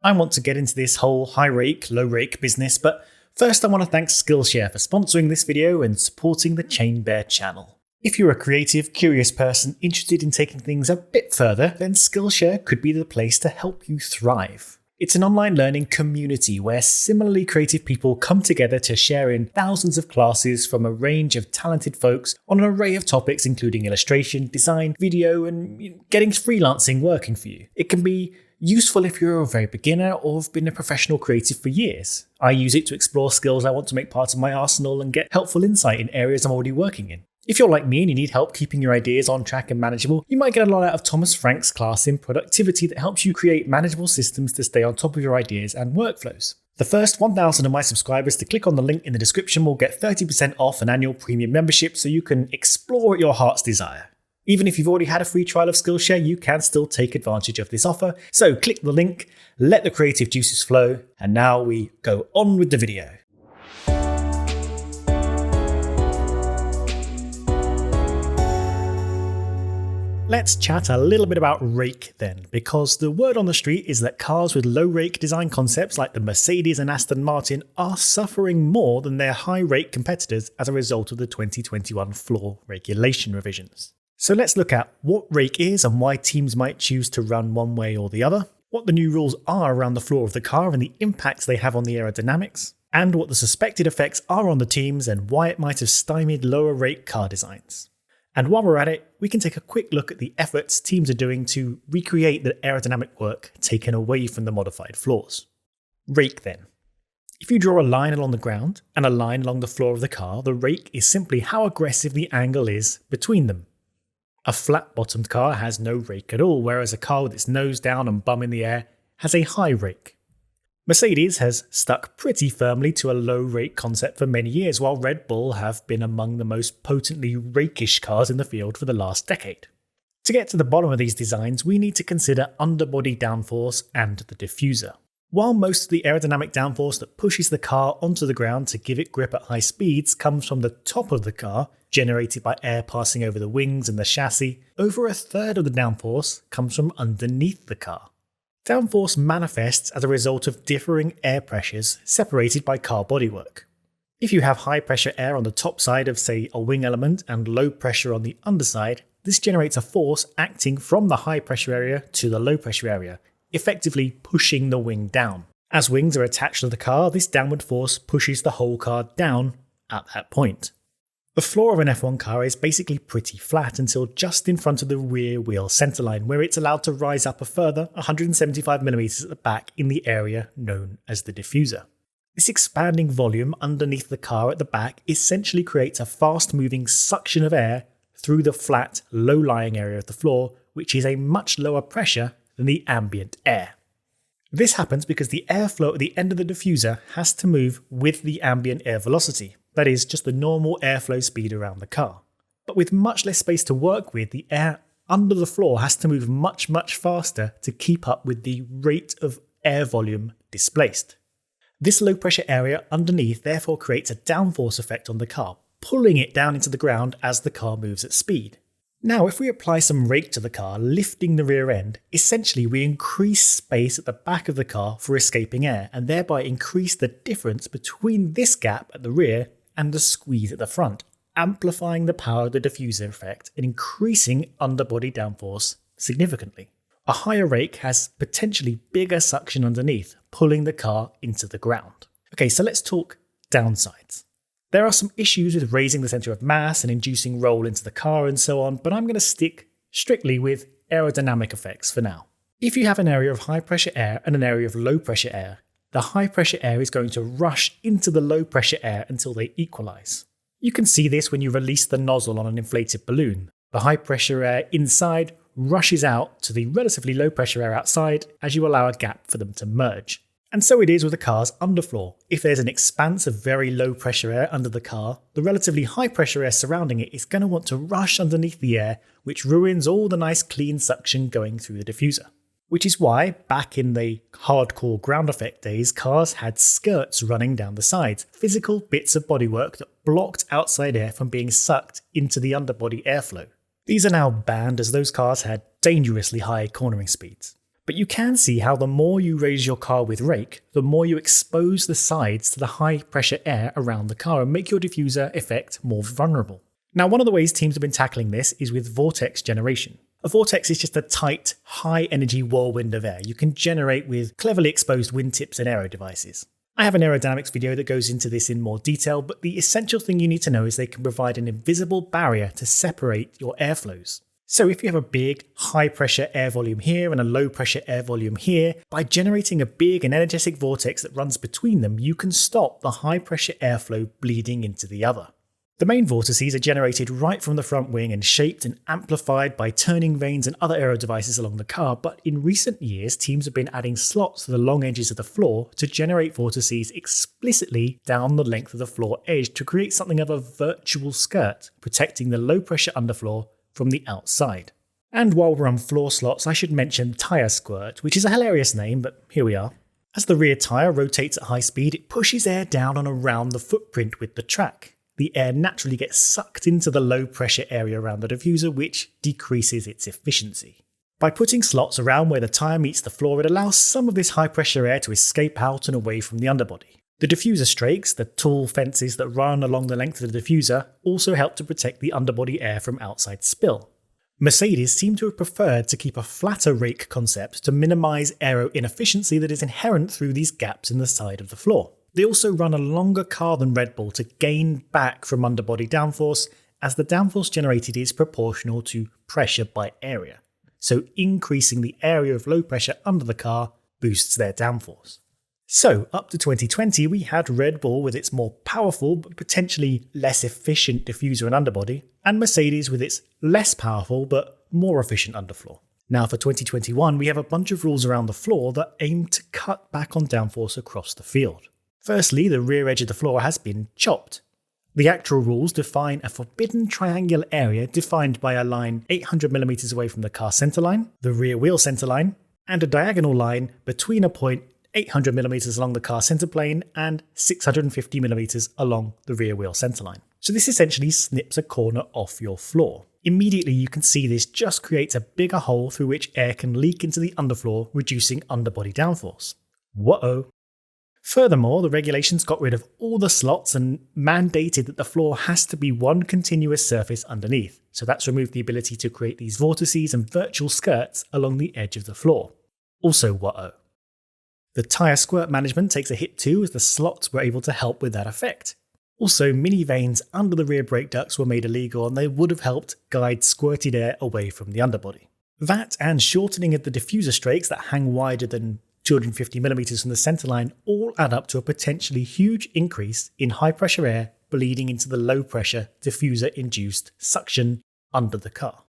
I want to get into this whole high rake, low rake business, but first I want to thank Skillshare for sponsoring this video and supporting the Chainbear channel. If you're a creative, curious person interested in taking things a bit further, then Skillshare could be the place to help you thrive. It's an online learning community where similarly creative people come together to share in thousands of classes from a range of talented folks on an array of topics including illustration, design, video, and getting freelancing working for you. It can be useful if you're a very beginner or have been a professional creative for years. I use it to explore skills I want to make part of my arsenal and get helpful insight in areas I'm already working in. If you're like me and you need help keeping your ideas on track and manageable, you might get a lot out of Thomas Frank's class in productivity that helps you create manageable systems to stay on top of your ideas and workflows. The first 1,000 of my subscribers to click on the link in the description will get 30% off an annual premium membership so you can explore at your heart's desire. Even if you've already had a free trial of Skillshare, you can still take advantage of this offer. So click the link, let the creative juices flow, and now we go on with the video. Let's chat a little bit about rake then, because the word on the street is that cars with low rake design concepts like the Mercedes and Aston Martin are suffering more than their high rake competitors as a result of the 2021 floor regulation revisions. So let's look at what rake is and why teams might choose to run one way or the other, what the new rules are around the floor of the car and the impacts they have on the aerodynamics, and what the suspected effects are on the teams and why it might have stymied lower rake car designs. And while we're at it, we can take a quick look at the efforts teams are doing to recreate the aerodynamic work taken away from the modified floors. Rake then. If you draw a line along the ground and a line along the floor of the car, the rake is simply how aggressive the angle is between them. A flat-bottomed car has no rake at all, whereas a car with its nose down and bum in the air has a high rake. Mercedes has stuck pretty firmly to a low rake concept for many years, while Red Bull have been among the most potently rakish cars in the field for the last decade. To get to the bottom of these designs, we need to consider underbody downforce and the diffuser. While most of the aerodynamic downforce that pushes the car onto the ground to give it grip at high speeds comes from the top of the car, generated by air passing over the wings and the chassis, over a third of the downforce comes from underneath the car. Downforce manifests as a result of differing air pressures separated by car bodywork. If you have high pressure air on the top side of, say, a wing element and low pressure on the underside, this generates a force acting from the high pressure area to the low pressure area, effectively pushing the wing down. As wings are attached to the car, this downward force pushes the whole car down at that point. The floor of an F1 car is basically pretty flat until just in front of the rear wheel centerline, where it's allowed to rise up a further 175mm at the back in the area known as the diffuser. This expanding volume underneath the car at the back essentially creates a fast-moving suction of air through the flat, low-lying area of the floor, which is a much lower pressure than the ambient air. This happens because the airflow at the end of the diffuser has to move with the ambient air velocity. That is, just the normal airflow speed around the car. But with much less space to work with, the air under the floor has to move much faster to keep up with the rate of air volume displaced. This low pressure area underneath therefore creates a downforce effect on the car, pulling it down into the ground as the car moves at speed. Now, if we apply some rake to the car, lifting the rear end, essentially we increase space at the back of the car for escaping air, and thereby increase the difference between this gap at the rear and the squeeze at the front, amplifying the power of the diffuser effect and increasing underbody downforce significantly. A higher rake has potentially bigger suction underneath, pulling the car into the ground. Okay, so let's talk downsides. There are some issues with raising the center of mass and inducing roll into the car and so on, but I'm going to stick strictly with aerodynamic effects for now. If you have an area of high pressure air and an area of low pressure air, the high pressure air is going to rush into the low pressure air until they equalize. You can see this when you release the nozzle on an inflated balloon. The high pressure air inside rushes out to the relatively low pressure air outside as you allow a gap for them to merge. And so it is with the car's underfloor. If there's an expanse of very low pressure air under the car, the relatively high pressure air surrounding it is going to want to rush underneath the air, which ruins all the nice clean suction going through the diffuser. Which is why, back in the hardcore ground effect days, cars had skirts running down the sides, physical bits of bodywork that blocked outside air from being sucked into the underbody airflow. These are now banned as those cars had dangerously high cornering speeds. But But you can see how the more you raise your car with rake, the more you expose the sides to the high pressure air around the car and make your diffuser effect more vulnerable. Now, one of the ways teams have been tackling this is with vortex generation. A vortex is just a tight, high energy whirlwind of air you can generate with cleverly exposed wind tips and aero devices. I have an aerodynamics video that goes into this in more detail, but the essential thing you need to know is they can provide an invisible barrier to separate your airflows. So if you have a big, high pressure air volume here and a low pressure air volume here, by generating a big and energetic vortex that runs between them, you can stop the high pressure airflow bleeding into the other. The main vortices are generated right from the front wing and shaped and amplified by turning vanes and other aero devices along the car, but in recent years teams have been adding slots to the long edges of the floor to generate vortices explicitly down the length of the floor edge to create something of a virtual skirt, protecting the low pressure underfloor from the outside. And while we're on floor slots, I should mention Tyre Squirt, which is a hilarious name, but here we are. As the rear tyre rotates at high speed, it pushes air down and around the footprint with the track. The air naturally gets sucked into the low pressure area around the diffuser, which decreases its efficiency. By putting slots around where the tyre meets the floor, it allows some of this high pressure air to escape out and away from the underbody. The diffuser strakes, the tall fences that run along the length of the diffuser, also help to protect the underbody air from outside spill. Mercedes seem to have preferred to keep a flatter rake concept to minimise aero inefficiency that is inherent through these gaps in the side of the floor. They also run a longer car than Red Bull to gain back from underbody downforce, as the downforce generated is proportional to pressure by area. So increasing the area of low pressure under the car boosts their downforce. So, up to 2020, we had Red Bull with its more powerful but potentially less efficient diffuser and underbody, and Mercedes with its less powerful but more efficient underfloor. Now for 2021, we have a bunch of rules around the floor that aim to cut back on downforce across the field. Firstly, the rear edge of the floor has been chopped. The actual rules define a forbidden triangular area defined by a line 800mm away from the car centerline, the rear wheel centerline, and a diagonal line between a point 800mm along the car center plane and 650mm along the rear wheel centerline. So this essentially snips a corner off your floor. Immediately you can see this just creates a bigger hole through which air can leak into the underfloor, reducing underbody downforce. Whoa. Furthermore, the regulations got rid of all the slots and mandated that the floor has to be one continuous surface underneath. So that's removed the ability to create these vortices and virtual skirts along the edge of the floor. Also whoa. The tyre squirt management takes a hit too, as the slots were able to help with that effect. Also, mini vanes under the rear brake ducts were made illegal, and they would have helped guide squirted air away from the underbody. That and shortening of the diffuser strakes that hang wider than 250mm from the centerline all add up to a potentially huge increase in high pressure air bleeding into the low pressure diffuser induced suction under the car.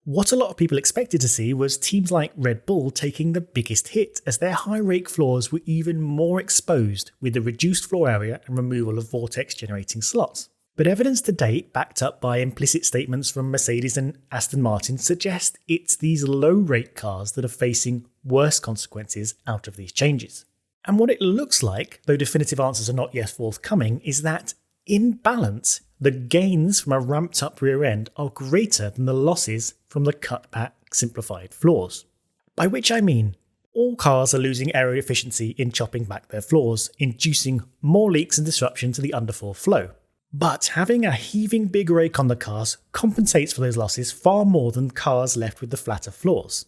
What a lot of people expected to see was teams like Red Bull taking the biggest hit, as their high rake floors were even more exposed with the reduced floor area and removal of vortex generating slots. But evidence to date, backed up by implicit statements from Mercedes and Aston Martin, suggest it's these low rake cars that are facing worse consequences out of these changes. And what it looks like, though definitive answers are not yet forthcoming, is that in balance, the gains from a ramped up rear end are greater than the losses from the cut back simplified floors. By which I mean, all cars are losing aero efficiency in chopping back their floors, inducing more leaks and disruption to the underfloor flow. But having a heaving big rake on the cars compensates for those losses far more than cars left with the flatter floors.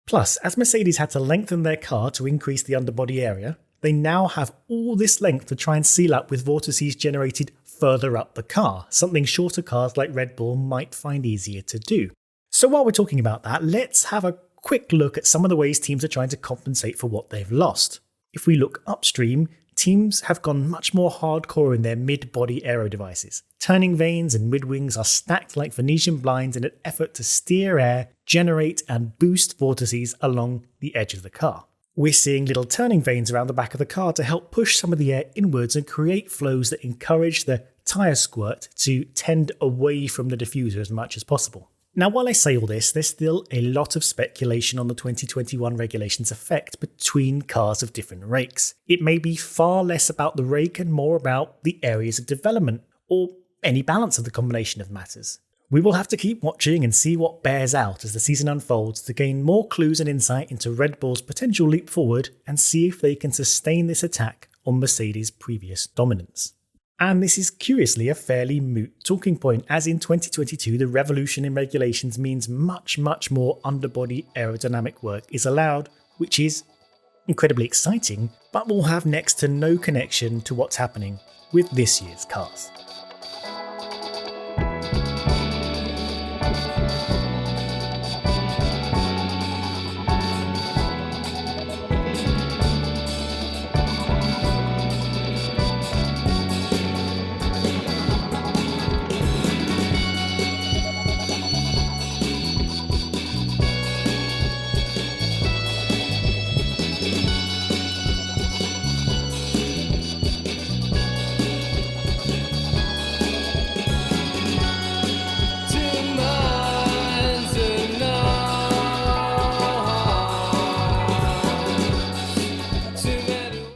Plus, as Mercedes had to lengthen their car to increase the underbody area, they now have all this length to try and seal up with vortices generated further up the car, something shorter cars like Red Bull might find easier to do. So while we're talking about that, let's have a quick look at some of the ways teams are trying to compensate for what they've lost. If we look upstream, teams have gone much more hardcore in their mid-body aero devices. Turning vanes and mid-wings are stacked like Venetian blinds in an effort to steer air, generate and boost vortices along the edge of the car. We're seeing little turning vanes around the back of the car to help push some of the air inwards and create flows that encourage the tyre squirt to tend away from the diffuser as much as possible. Now, while I say all this, there's still a lot of speculation on the 2021 regulations' effect between cars of different rakes. It may be far less about the rake and more about the areas of development, or any balance of the combination of matters. We will have to keep watching and see what bears out as the season unfolds to gain more clues and insight into Red Bull's potential leap forward and see if they can sustain this attack on Mercedes' previous dominance. And this is curiously a fairly moot talking point, as in 2022 the revolution in regulations means much more underbody aerodynamic work is allowed, which is incredibly exciting, but will have next to no connection to what's happening with this year's cars.